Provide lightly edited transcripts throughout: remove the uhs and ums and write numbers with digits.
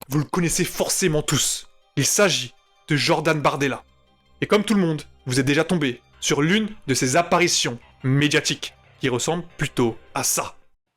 vous le connaissez forcément tous. Il s'agit de Jordan Bardella. Et comme tout le monde, vous êtes déjà tombé sur l'une de ses apparitions médiatiques qui ressemble plutôt à ça.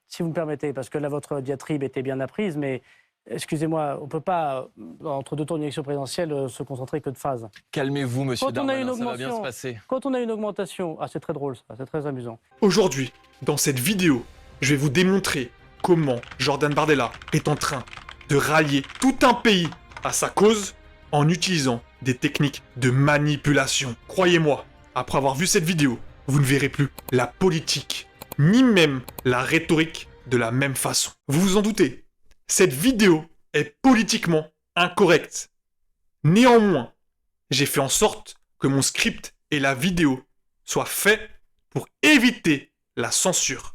Si vous me permettez, parce que là, votre diatribe était bien apprise, mais excusez-moi, on ne peut pas, entre deux tours d'une élection présidentielle, se concentrer que de phrases. Calmez-vous, monsieur Darmanin, ça va bien se passer. Quand on a une augmentation, c'est très drôle ça, c'est très amusant. Aujourd'hui, dans cette vidéo, je vais vous démontrer comment Jordan Bardella est en train de rallier tout un pays à sa cause en utilisant des techniques de manipulation. Croyez-moi, après avoir vu cette vidéo, vous ne verrez plus la politique, ni même la rhétorique de la même façon. Vous vous en doutez, cette vidéo est politiquement incorrecte. Néanmoins, j'ai fait en sorte que mon script et la vidéo soient faits pour éviter la censure.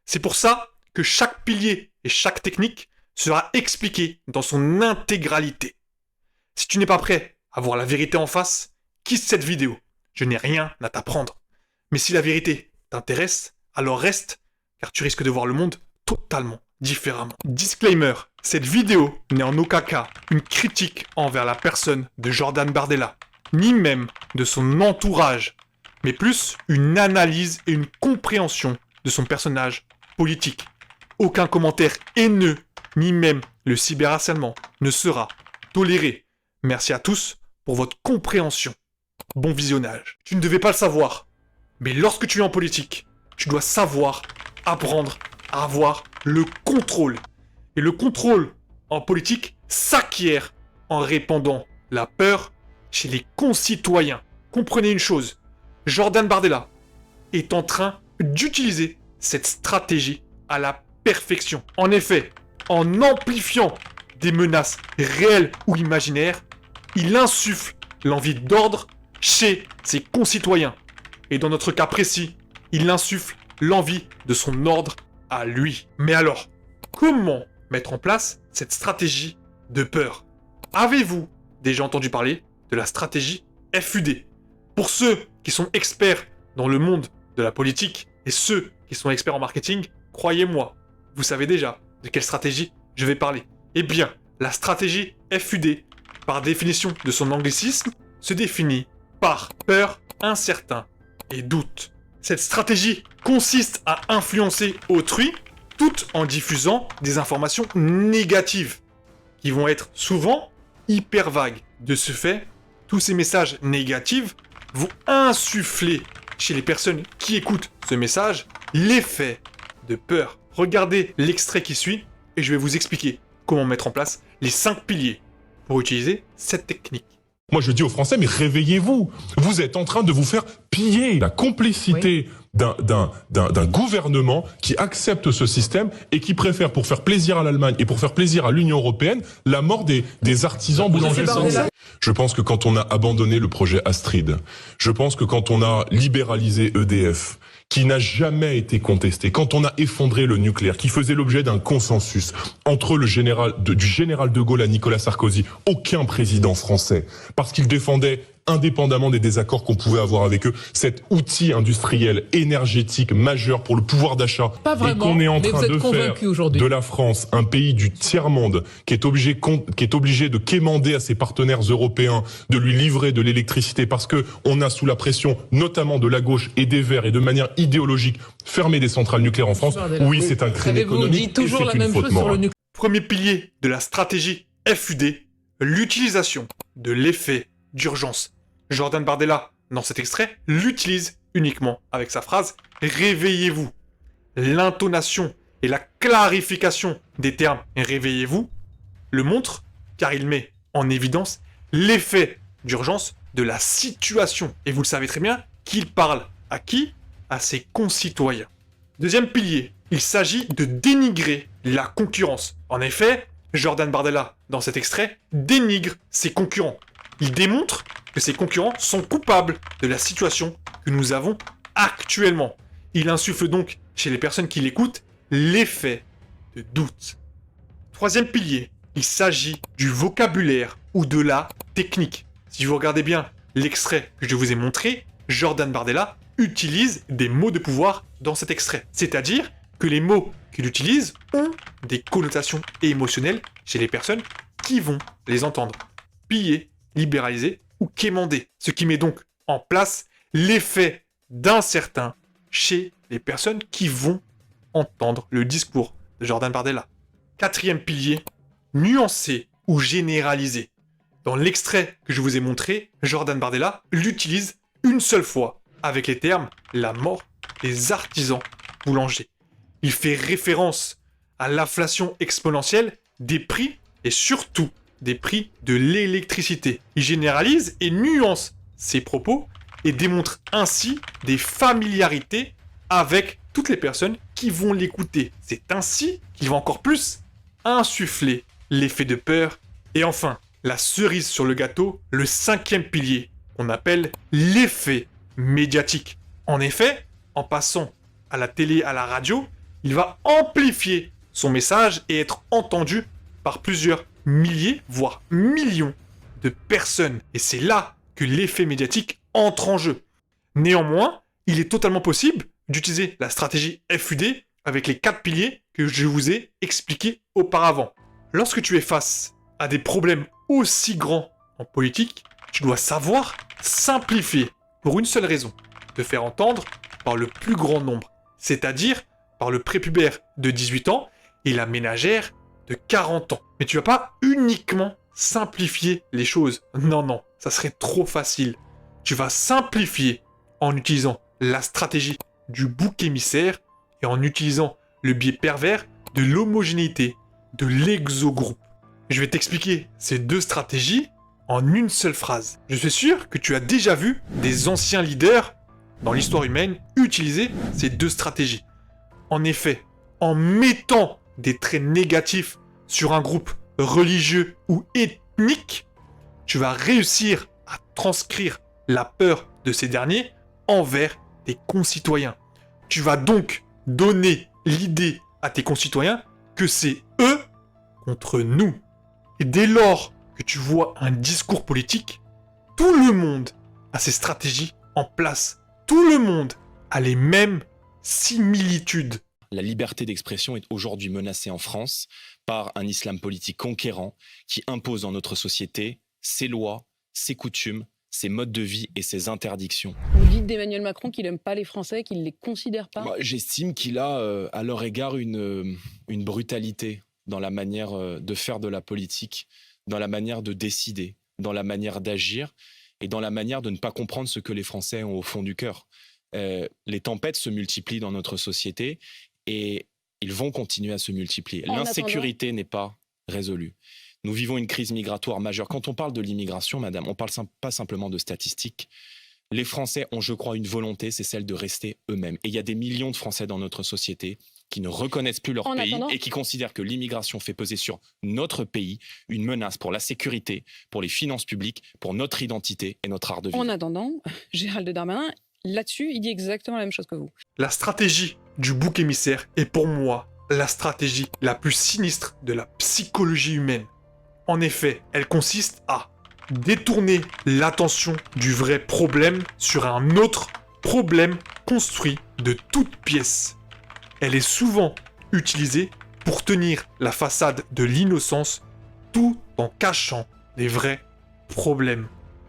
C'est pour ça que chaque pilier et chaque technique sera expliqué dans son intégralité. Si tu n'es pas prêt à voir la vérité en face, quitte cette vidéo. Je n'ai rien à t'apprendre. Mais si la vérité t'intéresse, alors reste, car tu risques de voir le monde totalement différemment. Disclaimer, cette vidéo n'est en aucun cas une critique envers la personne de Jordan Bardella, ni même de son entourage, mais plus une analyse et une compréhension de son personnage politique. Aucun commentaire haineux, ni même le cyberharcèlement, ne sera toléré. Merci à tous pour votre compréhension. Bon visionnage. Tu ne devais pas le savoir, mais lorsque tu es en politique, tu dois savoir apprendre à avoir le contrôle. Et le contrôle en politique s'acquiert en répandant la peur chez les concitoyens. Comprenez une chose, Jordan Bardella est en train d'utiliser cette stratégie à la perfection. En effet, en amplifiant des menaces réelles ou imaginaires, il insuffle l'envie d'ordre chez ses concitoyens. Et dans notre cas précis, il insuffle l'envie de son ordre à lui. Mais alors, comment mettre en place cette stratégie de peur? Avez-vous déjà entendu parler de la stratégie FUD? Pour ceux qui sont experts dans le monde de la politique et ceux qui sont experts en marketing, croyez-moi, vous savez déjà de quelle stratégie je vais parler. Eh bien, la stratégie FUD, par définition de son anglicisme, se définit par peur, incertain et doute. Cette stratégie consiste à influencer autrui tout en diffusant des informations négatives qui vont être souvent hyper vagues. De ce fait, tous ces messages négatifs vont insuffler chez les personnes qui écoutent ce message l'effet de peur. Regardez l'extrait qui suit et je vais vous expliquer comment mettre en place les 5 piliers pour utiliser cette technique. Moi, je dis aux Français, mais réveillez-vous. Vous êtes en train de vous faire piller. La complicité d'un gouvernement qui accepte ce système et qui préfère, pour faire plaisir à l'Allemagne et pour faire plaisir à l'Union européenne, la mort des artisans boulangers. Je pense que quand on a abandonné le projet Astrid, je pense que quand on a libéralisé EDF, qui n'a jamais été contesté, quand on a effondré le nucléaire, qui faisait l'objet d'un consensus entre du général de Gaulle à Nicolas Sarkozy, aucun président français, parce qu'il défendait, indépendamment des désaccords qu'on pouvait avoir avec eux, cet outil industriel énergétique majeur pour le pouvoir d'achat, et qu'on est en train de faire de la France un pays du tiers-monde qui est obligé de quémander à ses partenaires européens de lui livrer de l'électricité parce que on a, sous la pression notamment de la gauche et des Verts et de manière idéologique, fermé des centrales nucléaires en France. Oui, c'est un crime économique et c'est une faute morale. Premier pilier de la stratégie FUD, l'utilisation de l'effet d'urgence. Jordan Bardella, dans cet extrait, l'utilise uniquement avec sa phrase « Réveillez-vous ». L'intonation et la clarification des termes « Réveillez-vous » le montrent car il met en évidence l'effet d'urgence de la situation. Et vous le savez très bien, qu'il parle à qui? À ses concitoyens. Deuxième pilier, il s'agit de dénigrer la concurrence. En effet, Jordan Bardella, dans cet extrait, dénigre ses concurrents. Il démontre que ses concurrents sont coupables de la situation que nous avons actuellement. Il insuffle donc chez les personnes qui l'écoutent l'effet de doute. Troisième pilier, il s'agit du vocabulaire ou de la technique. Si vous regardez bien l'extrait que je vous ai montré, Jordan Bardella utilise des mots de pouvoir dans cet extrait. C'est-à-dire que les mots qu'il utilise ont des connotations émotionnelles chez les personnes qui vont les entendre piller, libéraliser ou quémander. Ce qui met donc en place l'effet d'incertain chez les personnes qui vont entendre le discours de Jordan Bardella. 4e pilier, nuancer ou généraliser. Dans l'extrait que je vous ai montré, Jordan Bardella l'utilise une seule fois avec les termes « la mort des artisans boulangers ». Il fait référence à l'inflation exponentielle des prix et surtout des prix de l'électricité. Il généralise et nuance ses propos et démontre ainsi des familiarités avec toutes les personnes qui vont l'écouter. C'est ainsi qu'il va encore plus insuffler l'effet de peur. Et enfin, la cerise sur le gâteau, le 5e pilier, qu'on appelle l'effet médiatique. En effet, en passant à la télé, à la radio, il va amplifier son message et être entendu par plusieurs milliers, voire millions de personnes. Et c'est là que l'effet médiatique entre en jeu. Néanmoins, il est totalement possible d'utiliser la stratégie FUD avec les 4 piliers que je vous ai expliqués auparavant. Lorsque tu es face à des problèmes aussi grands en politique, tu dois savoir simplifier pour une seule raison, te faire entendre par le plus grand nombre, c'est-à-dire par le prépubère de 18 ans et la ménagère de 40 ans. Mais tu vas pas uniquement simplifier les choses. Non, ça serait trop facile. Tu vas simplifier en utilisant la stratégie du bouc émissaire et en utilisant le biais pervers de l'homogénéité, de l'exogroupe. Je vais t'expliquer ces 2 stratégies en une seule phrase. Je suis sûr que tu as déjà vu des anciens leaders dans l'histoire humaine utiliser ces 2 stratégies. En effet, en mettant des traits négatifs sur un groupe religieux ou ethnique, tu vas réussir à transcrire la peur de ces derniers envers tes concitoyens. Tu vas donc donner l'idée à tes concitoyens que c'est eux contre nous. Et dès lors que tu vois un discours politique, tout le monde a ses stratégies en place. Tout le monde a les mêmes similitudes. La liberté d'expression est aujourd'hui menacée en France par un islam politique conquérant qui impose dans notre société ses lois, ses coutumes, ses modes de vie et ses interdictions. Vous dites d'Emmanuel Macron qu'il n'aime pas les Français, qu'il ne les considère pas? J'estime qu'il a à leur égard une brutalité dans la manière de faire de la politique, dans la manière de décider, dans la manière d'agir et dans la manière de ne pas comprendre ce que les Français ont au fond du cœur. Les tempêtes se multiplient dans notre société et ils vont continuer à se multiplier. L'insécurité n'est pas résolue. Nous vivons une crise migratoire majeure. Quand on parle de l'immigration, madame, on ne parle pas simplement de statistiques. Les Français ont, je crois, une volonté, c'est celle de rester eux-mêmes. Et il y a des millions de Français dans notre société qui ne reconnaissent plus leur pays et qui considèrent que l'immigration fait peser sur notre pays une menace pour la sécurité, pour les finances publiques, pour notre identité et notre art de vivre. En attendant, Gérald Darmanin, là-dessus, il dit exactement la même chose que vous. La stratégie du bouc émissaire est pour moi la stratégie la plus sinistre de la psychologie humaine. En effet, elle consiste à détourner l'attention du vrai problème sur un autre problème construit de toutes pièces. Elle est souvent utilisée pour tenir la façade de l'innocence tout en cachant les vrais problèmes.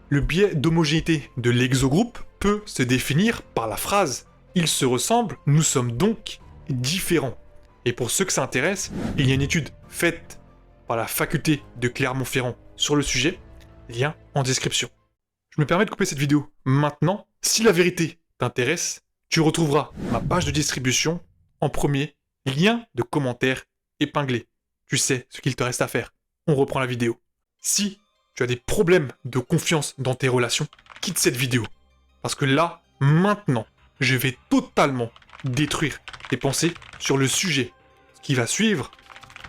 Le biais d'homogénéité de l'exogroupe peut se définir par la phrase « Ils se ressemblent, nous sommes donc différents ». Et pour ceux que ça intéresse, il y a une étude faite par la faculté de Clermont-Ferrand sur le sujet, lien en description. Je me permets de couper cette vidéo maintenant. Si la vérité t'intéresse, tu retrouveras ma page de distribution en premier, lien de commentaire épinglé. Tu sais ce qu'il te reste à faire. On reprend la vidéo. Si tu as des problèmes de confiance dans tes relations, quitte cette vidéo. Parce que là, maintenant, je vais totalement détruire tes pensées sur le sujet. Ce qui va suivre,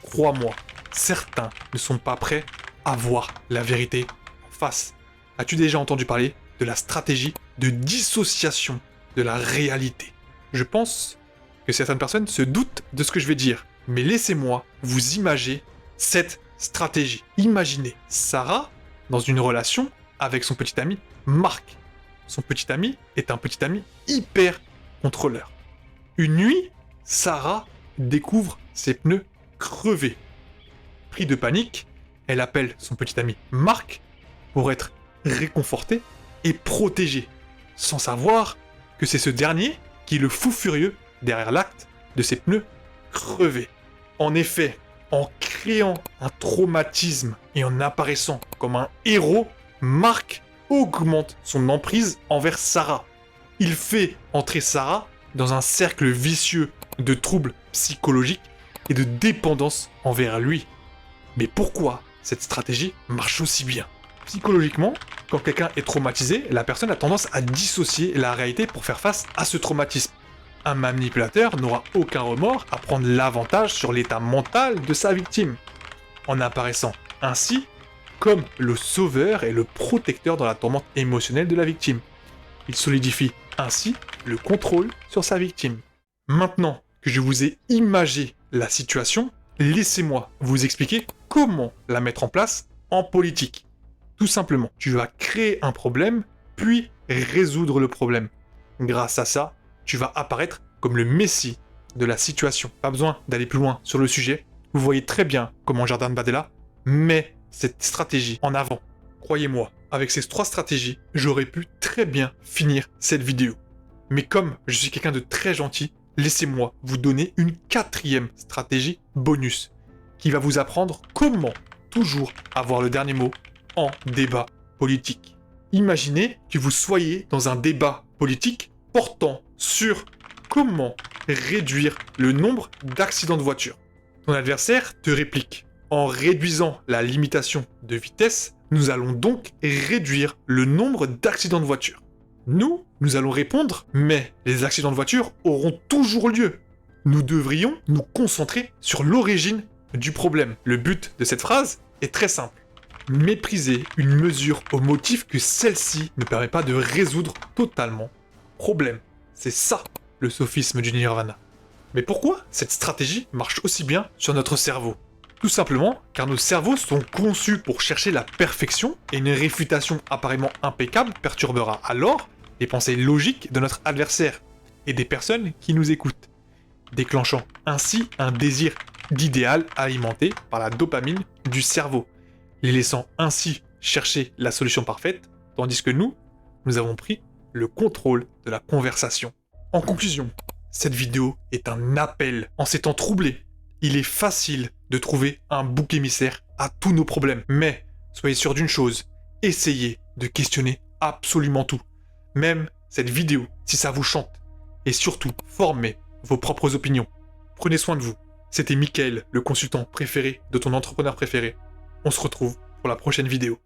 crois-moi, certains ne sont pas prêts à voir la vérité en face. As-tu déjà entendu parler de la stratégie de dissociation de la réalité? Je pense que certaines personnes se doutent de ce que je vais dire, mais laissez-moi vous imager cette stratégie. Imaginez Sarah dans une relation avec son petit ami Marc. Son petit ami est un petit ami hyper contrôleur. Une nuit, Sarah découvre ses pneus crevés. Pris de panique, elle appelle son petit ami Marc pour être réconforté et protégé, sans savoir que c'est ce dernier qui est le fou furieux derrière l'acte de ses pneus crevés. En effet, en créant un traumatisme et en apparaissant comme un héros, Marc augmente son emprise envers Sarah. Il fait entrer Sarah dans un cercle vicieux de troubles psychologiques et de dépendance envers lui. Mais pourquoi cette stratégie marche aussi bien? Psychologiquement, quand quelqu'un est traumatisé, la personne a tendance à dissocier la réalité pour faire face à ce traumatisme. Un manipulateur n'aura aucun remords à prendre l'avantage sur l'état mental de sa victime, en apparaissant ainsi comme le sauveur et le protecteur dans la tourmente émotionnelle de la victime. Il solidifie ainsi le contrôle sur sa victime. Maintenant que je vous ai imagé la situation, laissez-moi vous expliquer comment la mettre en place en politique. Tout simplement, tu vas créer un problème, puis résoudre le problème. Grâce à ça, tu vas apparaître comme le messie de la situation. Pas besoin d'aller plus loin sur le sujet. Vous voyez très bien comment Jordan Bardella met cette stratégie en avant. Croyez-moi, avec ces 3 stratégies, j'aurais pu très bien finir cette vidéo. Mais comme je suis quelqu'un de très gentil, laissez-moi vous donner une 4e stratégie bonus qui va vous apprendre comment toujours avoir le dernier mot en débat politique. Imaginez que vous soyez dans un débat politique portant sur comment réduire le nombre d'accidents de voiture. Ton adversaire te réplique: en réduisant la limitation de vitesse, nous allons donc réduire le nombre d'accidents de voiture. Nous allons répondre: mais les accidents de voiture auront toujours lieu. Nous devrions nous concentrer sur l'origine du problème. Le but de cette phrase est très simple. Mépriser une mesure au motif que celle-ci ne permet pas de résoudre totalement le problème. C'est ça le sophisme du Nirvana. Mais pourquoi cette stratégie marche aussi bien sur notre cerveau? Tout simplement car nos cerveaux sont conçus pour chercher la perfection et une réfutation apparemment impeccable perturbera alors les pensées logiques de notre adversaire et des personnes qui nous écoutent, déclenchant ainsi un désir d'idéal alimenté par la dopamine du cerveau, les laissant ainsi chercher la solution parfaite, tandis que nous avons pris le contrôle de la conversation. En conclusion, cette vidéo est un appel. En ces temps troublés, il est facile de trouver un bouc émissaire à tous nos problèmes. Mais soyez sûr d'une chose, essayez de questionner absolument tout. Même cette vidéo, si ça vous chante. Et surtout, formez vos propres opinions. Prenez soin de vous. C'était Mickaël, le consultant préféré de ton entrepreneur préféré. On se retrouve pour la prochaine vidéo.